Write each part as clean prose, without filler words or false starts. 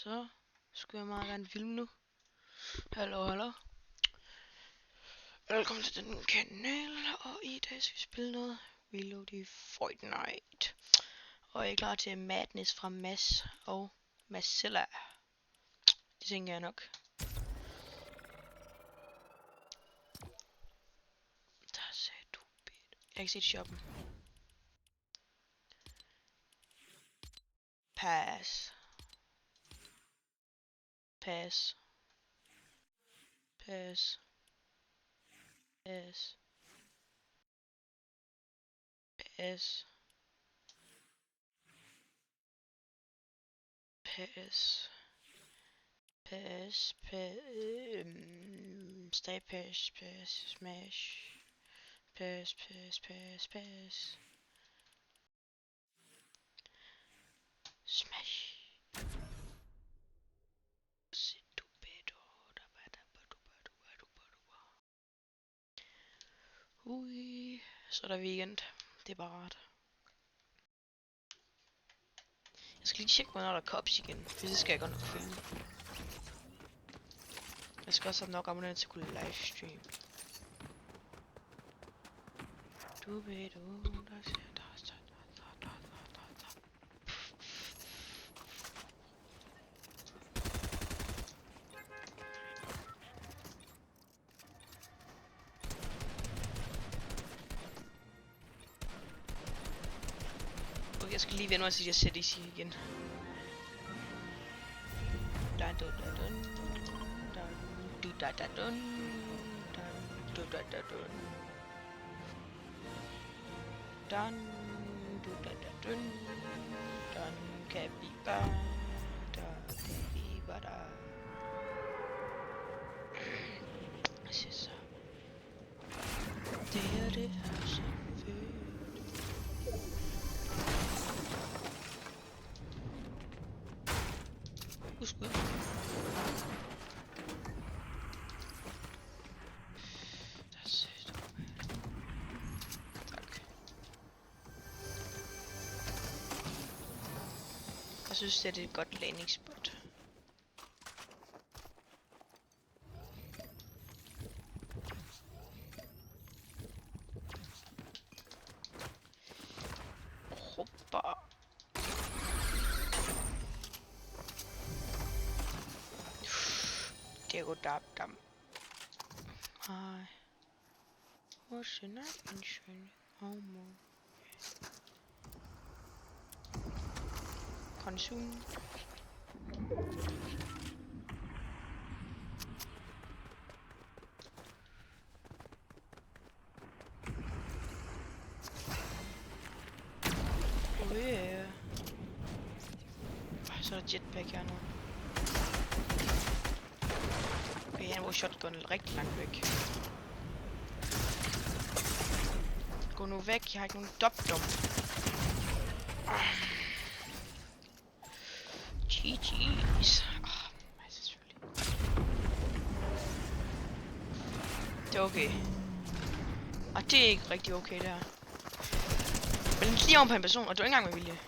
Så skulle jeg meget gerne filme nu. Hallo. Velkommen til den kanal, og i dag skal vi spille noget Reload i Fortnite. Og jeg er klar til Madness fra Mads og Madsilla. Det tænker jeg nok. Der sagde du bedt. Jeg kan se shoppen. Pass. Pass. Pass. Pass. Pass. Pass. Pass. Stay pass. Pass. Smash. Pass. Smash. Ui, så er der weekend. Det er bare rart. Jeg skal lige tjekke, hvornår der er cops igen, for det skal jeg godt nok filme. Jeg skal også have nok abonnenter til at kunne livestream. Du ved der siger okay, jeg skal lige vende mig til at sætte i igen. Det er så fedt. Husk ud. Jeg synes, det er et godt landingspot. Hoppa. Det er godt dam. Hej. What's your name? Homo. Konsum. Yeah. Så er der jetpack her nu. Okay, han var shotgun rigtig langt væk. Gå nu væk, jeg har ikke nogen dum. GG's. Selvfølgelig. Det er okay. Og det er ikke rigtig okay, det her. Men lige oven på en person, og du er ikke engang med vilje.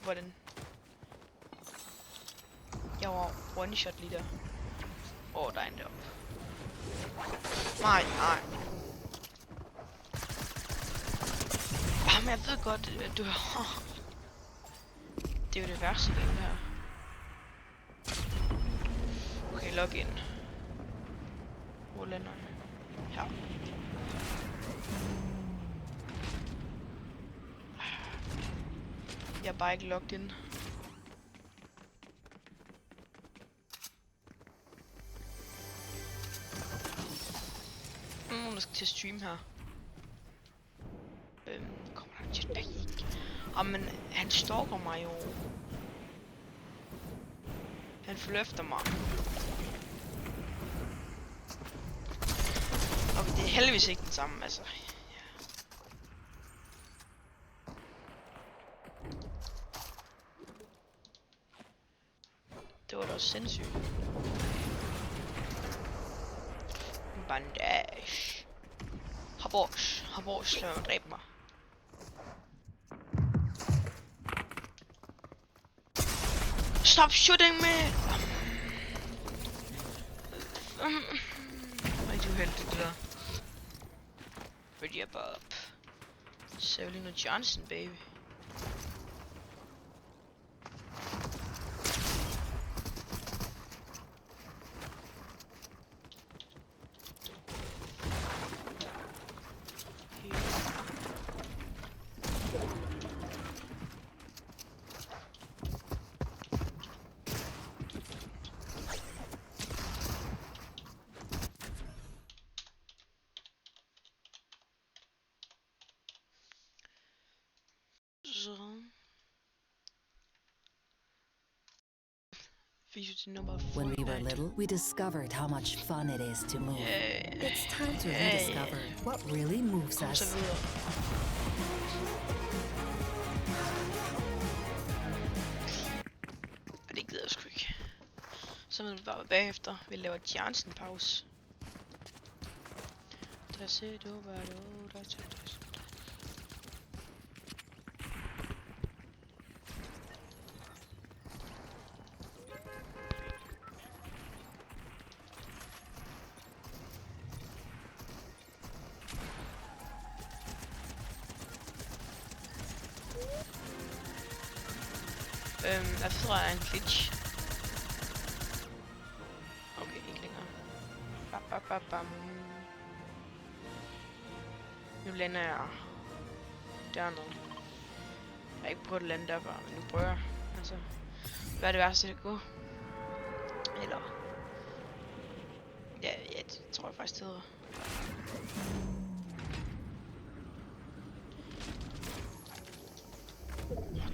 Hvordan? Jeg var one-shot lige der. Der er en deroppe. Nej. Men jeg ved godt, at du har... Det er jo det værste game, det her. Okay, log in. Hvor lander jeg? Her. Jeg er bare ikke logget ind. Der skal til at streame her. Kommer der en jetpack? Men han stalker mig jo. Han forløfter mig. Okay, det er heldigvis ikke den samme, altså. Det var da også sindssygt. Bandage. Habors, lad mig dræbe mig. Stop shooting me! Rigtig uheldigt det der. Ready up. Saulino Johnson, baby. When we were little, we discovered how much fun it is to move. It's time to rediscover what really moves us. Det gider jeg sgu ikke. Så vil vi bare bagefter. Vi laver Jansen-pause. Der ser du, hvad du der tager. Jeg tror, jeg er en glitch. Okay, ikke længere. Bam. Nu lander jeg dernede. Jeg har ikke prøvet at lande der før, men nu prøver jeg. Altså, hvad er det værste, det kan gå? Eller... Ja, det tror jeg faktisk, det hedder.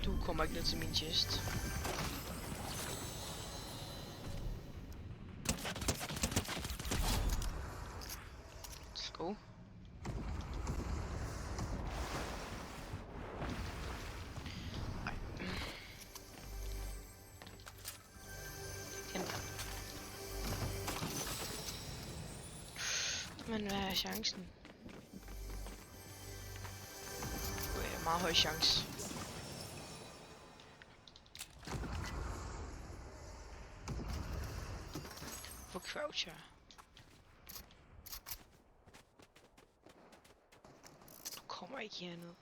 Du kommer ikke ned til min chest. Let's go. Men hvad er chancen? Det er meget høj chance. For croucher. Du kommer ikke herned.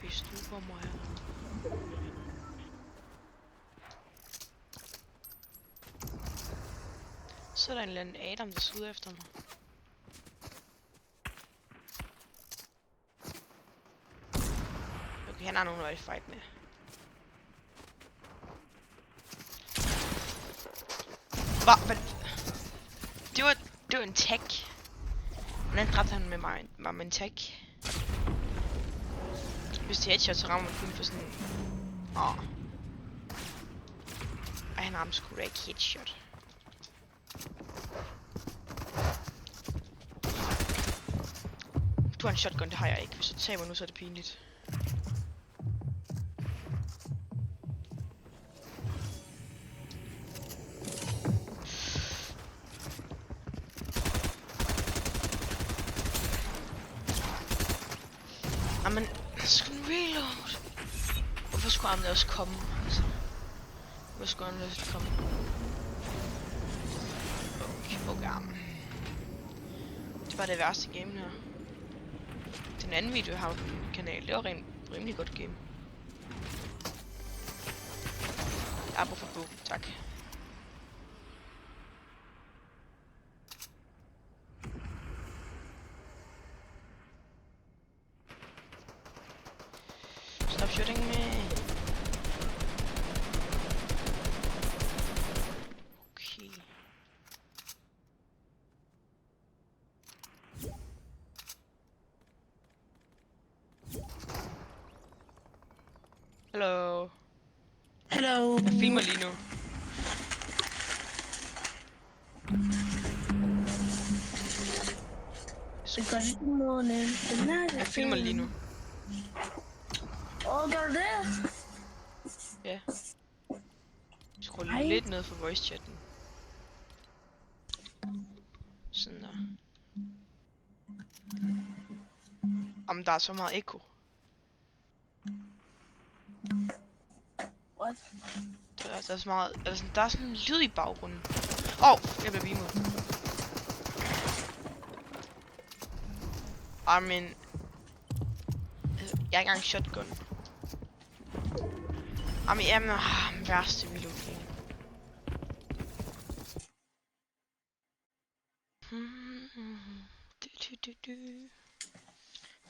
Hvis du kommer her. Så er der en eller anden Adam, der skyder efter mig. Okay, han har nogen at fight med. Hvad? Det var en tag. Hvordan dræbte han med mig med en tag? Hvis det er headshot, så rammer man kun for sådan... Ej, han rammer sgu da ikke headshot. Du har en shotgun, det har jeg ikke. Hvis du taber nu, så er det pinligt. Jamen, skal den reload? Hvorfor skulle han også komme? Altså, hvorfor skulle han også komme? Okay. Det var det værste game her. Den anden video, jeg har på min kanal, det var rimelig godt game. Abo for bog, tak. Stop shooting me. Okay. Hello. Hello. Jeg filmer lige nu. Good morning. Jeg filmer lige nu. Åh, gør du det? Ja. Skru lidt ned for voice chatten. Sådan der. Om der er så meget ekko. What? Der er så meget... der er sådan en lyd i baggrunden. Jeg bliver beamet. Men... jeg er ikke engang shotgun. Jamen, værste reloading.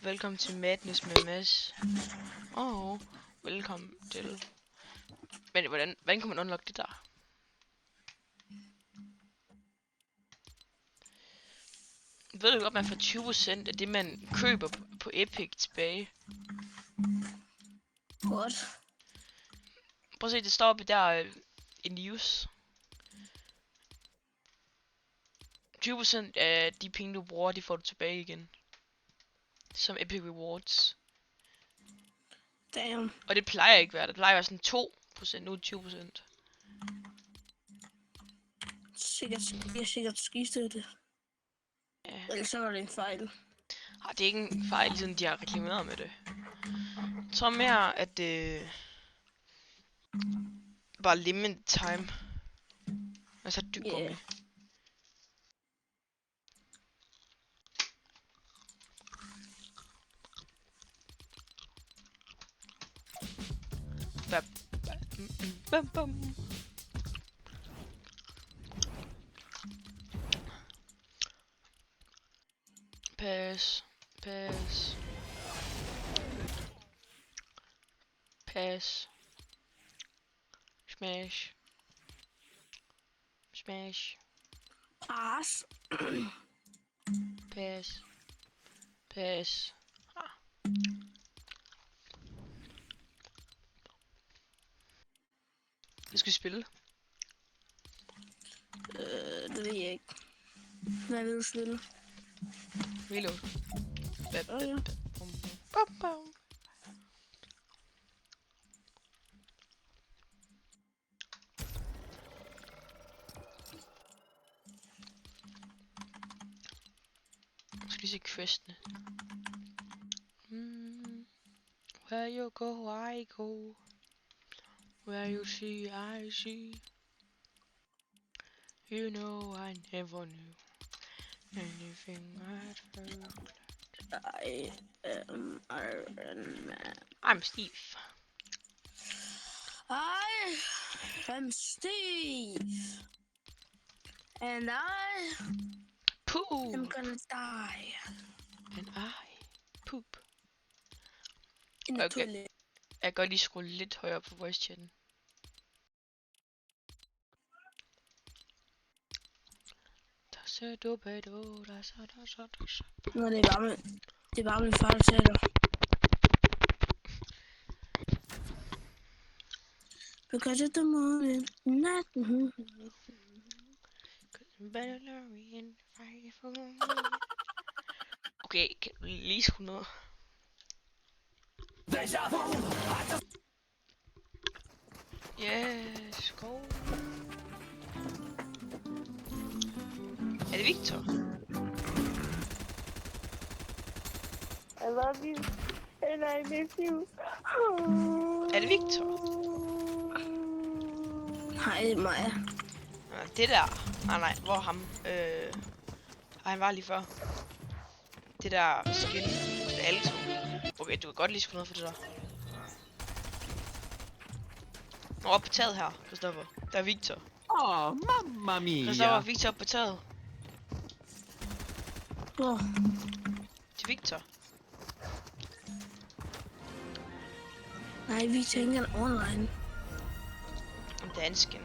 Velkommen til Madness med Mads. Velkommen til... Men hvordan kan man unlock det der? Ved du godt, man får 20% af det, man køber på Epic tilbage? What? Prøv at se, det står oppe der i news. 20% af de penge, du bruger, de får du tilbage igen. Som Epic Rewards. Damn. Og det plejer ikke at være. Det plejer at være sådan 2%, nu 20%. Sikkert skiftet det. Ja. Ellers så var det en fejl. Det er ikke en fejl, siden de har reklameret med det. Jeg tror mere, at det... bare limit time. Altså dybgummi. Yeah. Bam, bam. Pass. Smash. Pass. Pass. Hvad skal vi spille? Det ved jeg ikke. Hvad vil du spille? Reload. Ja. Bam. Skal vi se questene? Where you go, I go. Where you see, I see. You know I never knew anything I'd heard. I am Iron Man. I'm Steve. I am Steve. And I Poo. am gonna die. And I poop. In the Okay. toilet. Jeg kan godt lige skrue lidt højere på voice chatten. Nå, det er bare min far, der taler. Because it's the morning, natten. Okay, kan du lige skrue ned? Yes, go. Er det Victor? I love you, and I miss you. Er det Victor? Hej, det er Maja. Det der. Nej, hvor er ham? Han var lige før. Det der skin. Det er alle to. Okay, du kan godt lige skrue ned for det der. Nå, op på taget her, Christoffer. Der er Victor. Mamma mia! Christoffer, Victor op på taget. Hvor? Til Victor. Nej, vi tænker online. Om det er hans skin.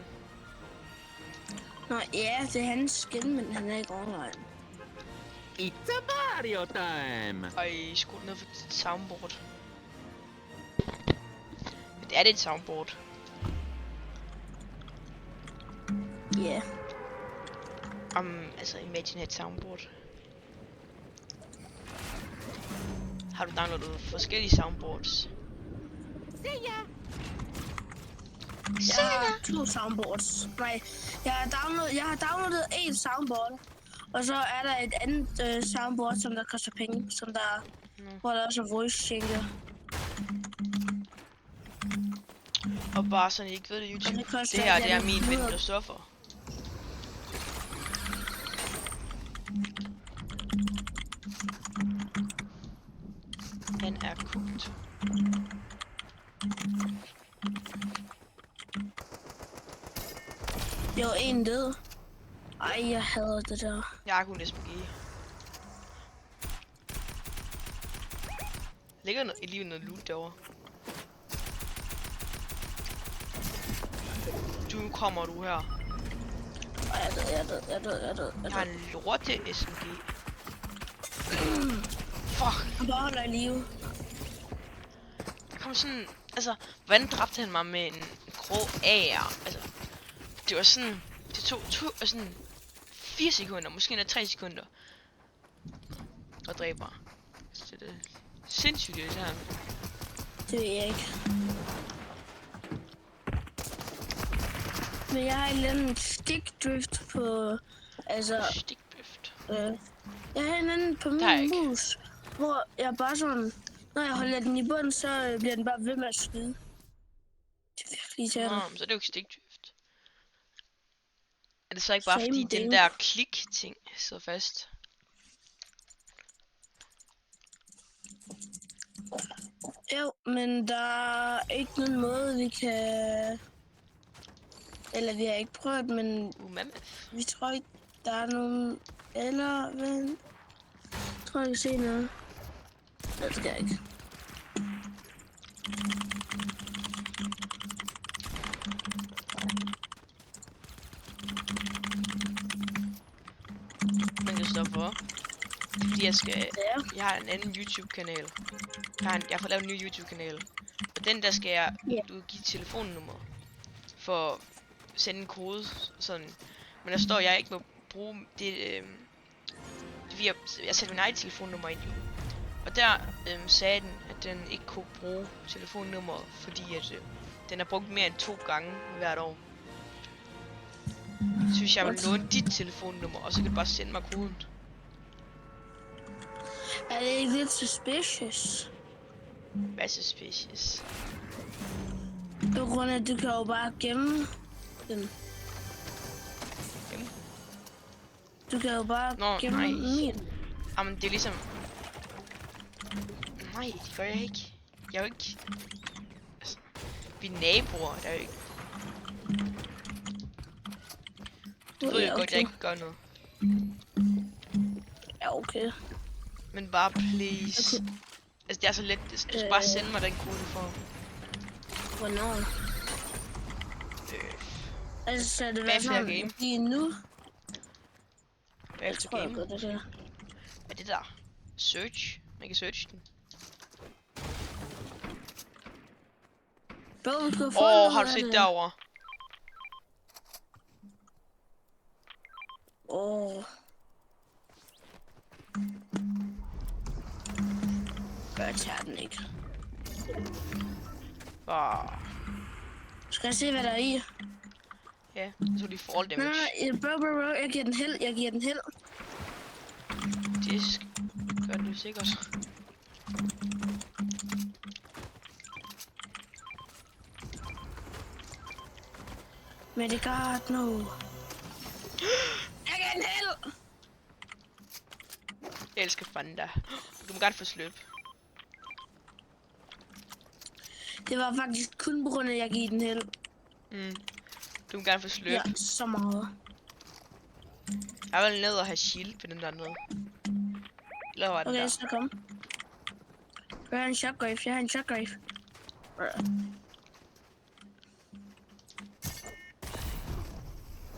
Nå, ja, det er hans skin, men han er ikke online. It's a Mario time! Ej, skru ned for dit soundboard. Men det er det et soundboard. Ja. Altså Imagine et soundboard. Har du downloadet forskellige soundboards? Jeg har 2 soundboards. Nej, jeg har downloadet et soundboard. Og så er der et andet soundboard, som der koster penge. Som der, hvor der også er voice changer. Og bare sådan, I ikke ved det, Og YouTube. det koster Det her, det er ikke min ven, 100. der står for. Han er kogt. Det var en død. Ej, jeg hader det der. Jeg har kun SPG. Ligger lige noget loot derovre. Du kommer du her. Ej, jeg Jeg har en lorte SMG. Fuck. Han bare holder i live. Der kom sådan... Altså, hvordan dræbte han mig med en grå AR? Altså, det var sådan... Det tog sådan 4 sekunder, måske endda 3 sekunder. Og dræbe mig. Så det er sindssygt det her. Det ved jeg ikke. Men jeg har en eller anden stickdrift på... Altså... Stikbøft. Jeg har en anden på Der er min ikke. mus, hvor jeg bare sådan... Når jeg holder den i bunden, så bliver den bare ved med at skyde. Det er virkelig irriterende. Nå, så er det jo ikke stikdrift. Er det så ikke bare Same fordi thing. den der klik-ting sidder fast? Jo, men der er ikke nogen måde, vi kan... Eller vi har ikke prøvet, men Mammoth. vi tror ikke, der er nogen... Eller hvad? Jeg tror, jeg kan se noget. Det skal jeg ikke. Man kan stoppe for. Fordi Ja. jeg har en anden YouTube-kanal. Jeg har fået lavet en ny YouTube-kanal. Og den der skal jeg udgive telefonnummer. For at sende en kode, sådan. Men der står, at jeg ikke må bruge det, jeg sætter min eget telefonnummer ind. Og der sagde den, at den ikke kunne bruge telefonnummeret, fordi at den er brugt mere end 2 gange hvert år. Så hvis jeg vil låne dit telefonnummer, og så kan du bare sende mig koden. Er det ikke lidt suspicious? Hvad er suspicious? På grund af, at du kan jo bare gemme den. Gemme? Du kan jo bare Nå, gemme nej. min. Jamen, det er ligesom... Nej, det gør jeg ikke. Jeg er jo ikke... Altså, vi er naboer, der er jo ikke... Du ved jo godt, jeg ikke gør noget. Ja, okay. Men bare please. Okay. Altså, det er så let. Du skal bare sende mig den kode, du får. Hvornår? Altså, så er det Bagefter sådan game. lige nu? Jeg Bagefter tror, jeg game. gør det der. Hvad er det der? Search? Man kan search den. Bro, vi kan få noget Har du af set det. derovre? Jeg tager den ikke. Skal jeg se, hvad der er i? Ja, så de fall damage. Nej, bro, jeg giver den held, Det gør du sikkert. Men det gør no. Jeg giver den held! Jeg elsker Fanta. Du må gerne få sløb. Det var faktisk kun på grund af, at jeg giver den held. Du må gerne få sløb. Ja, så meget. Jeg vil ned og have shield på den der nede. Eller hvad er den Okay, der? så kom. Jeg har en shotgrave,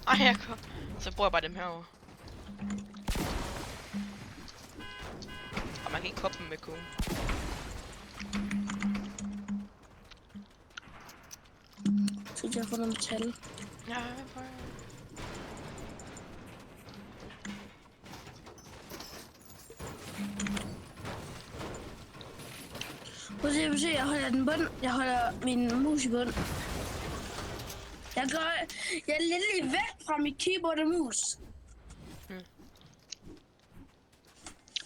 Ej, jeg kom. Så bruger jeg bare dem herovre. Og man kan ikke koppe dem med kone. Så jeg får noget metal. Ja, jeg prøver. Prøv at se, jeg holder den bund. Jeg holder min mus i bund. Jeg er lidt væk fra mit keyboard og mus.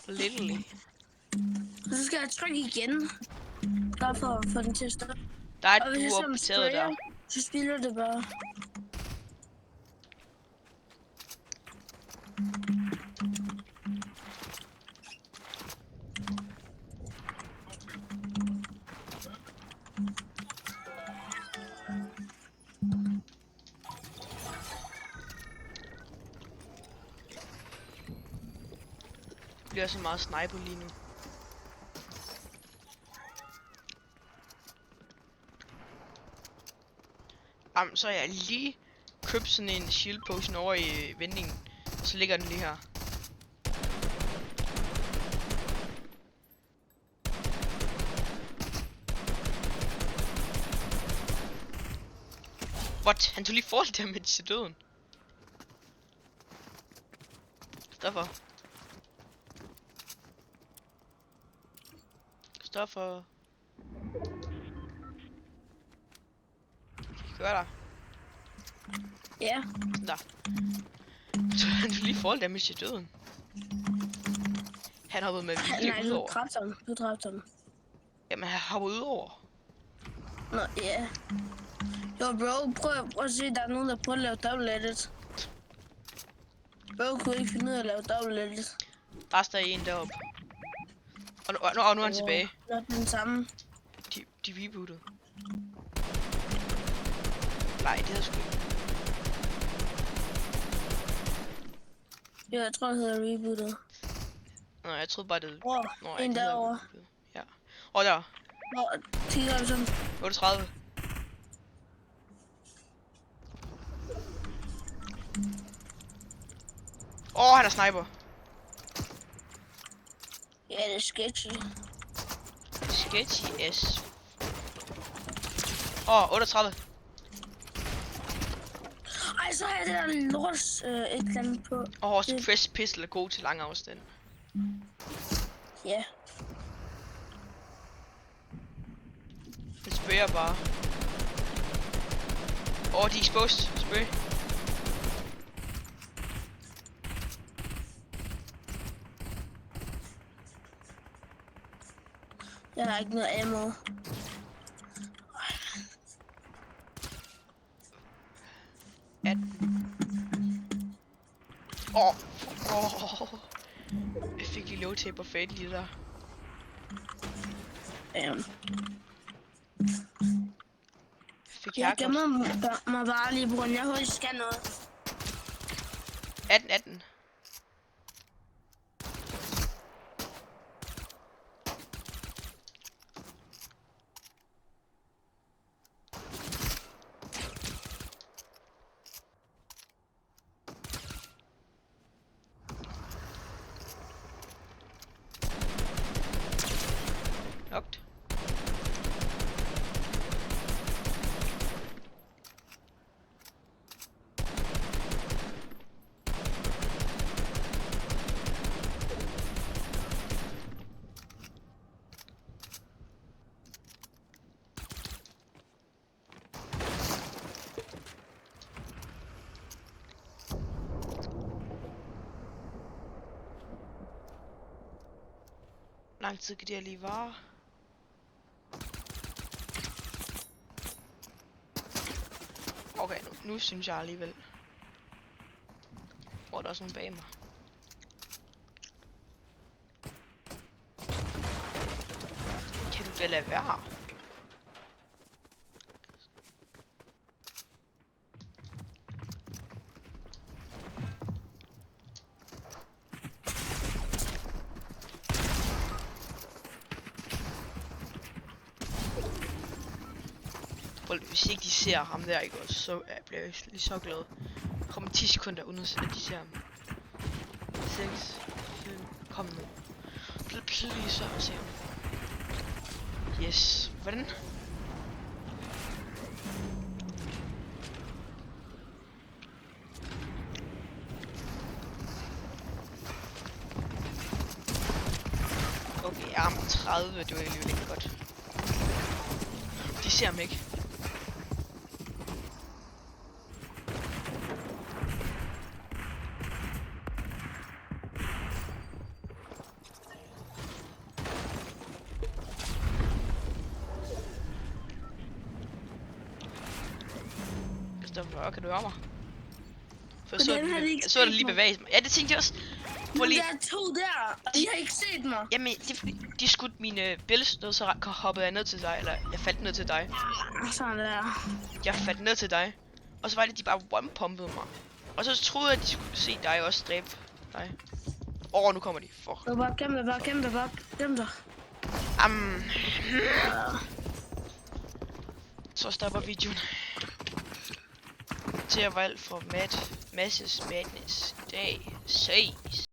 Literally. Så skal jeg trykke igen. Bare for at få den til at stoppe. Der er Og et hvis jeg duo sådan opdateret der. sprayer- Så spiller det bare. Det bliver så meget sniper lige nu. Jamen, så har jeg lige købt sådan en shield potion over i vendingen. Så ligger den lige her. What? Han tog lige fall damage til døden. Stoffer. Stoffer. Gør der. Ja. Der. Så han tog lige fall damage til døden. Han hoppede med vilje Nej, udover. du dræbte ham. Jamen, han hoppede udover. Nå, ja. Jo, bro, prøv at se, der er nogen, der prøver at lave double edit. Bro kunne ikke finde ud af at lave double edit. Der er stadig en deroppe. Og nu er han tilbage. Nå, den samme. De rebootede. Nej, det havde sgu ikke. Jo, jeg tror, det hedder rebootet. Nå, jeg troede bare, det... Nå, En det hedder derovre. rebootet. Ja. Og der. Hvor 10 sådan. 38. Han er sniper. Ja, det er sketchy. Sketchy S. 38. Ej, så har jeg det der lorts et eller andet på. Press pistol er god til lang afstand. Ja. Det spørger bare. De er exposed. Spørg. Jeg har ikke noget ammo. Jeg fik lige lov til at fade lige der. Fik Jeg gemmer mig bare lige, bror. Jeg håber, I skal noget. 18. Knocked. Hvor lang tid kan det her lige vare? Okay, nu synes jeg alligevel. Der er også nogle bag mig. Kan du da lade være? Hvis ikke de ser ham der, ikke også, så bliver jeg lige så glad. Der kommer 10 sekunder uden at de ser ham. 6, 5, kom nu. Please så at se ham. Yes, hvordan? Okay, arm 30, det var alligevel ikke godt. De ser ham ikke. Christoffer, hvad kan du gøre mig? For Men den havde de ikke jeg så det set lige mig. bevæge sig. Ja, det tænkte jeg også. Prøv Men lige. der er 2 der, og de har ikke set mig. Jamen, det er fordi, de skudte mine bælges ned, så hoppede jeg ned til dig, eller jeg faldt ned til dig. Sådan der. Jeg faldt ned til dig, og så var det, de bare one-pumpede mig. Og så troede jeg, at de skulle se dig også dræbe dig. Nu kommer de. Fuck. Gem dig. Så stopper videoen. Til at valg for Masses Madness i dag. Ses.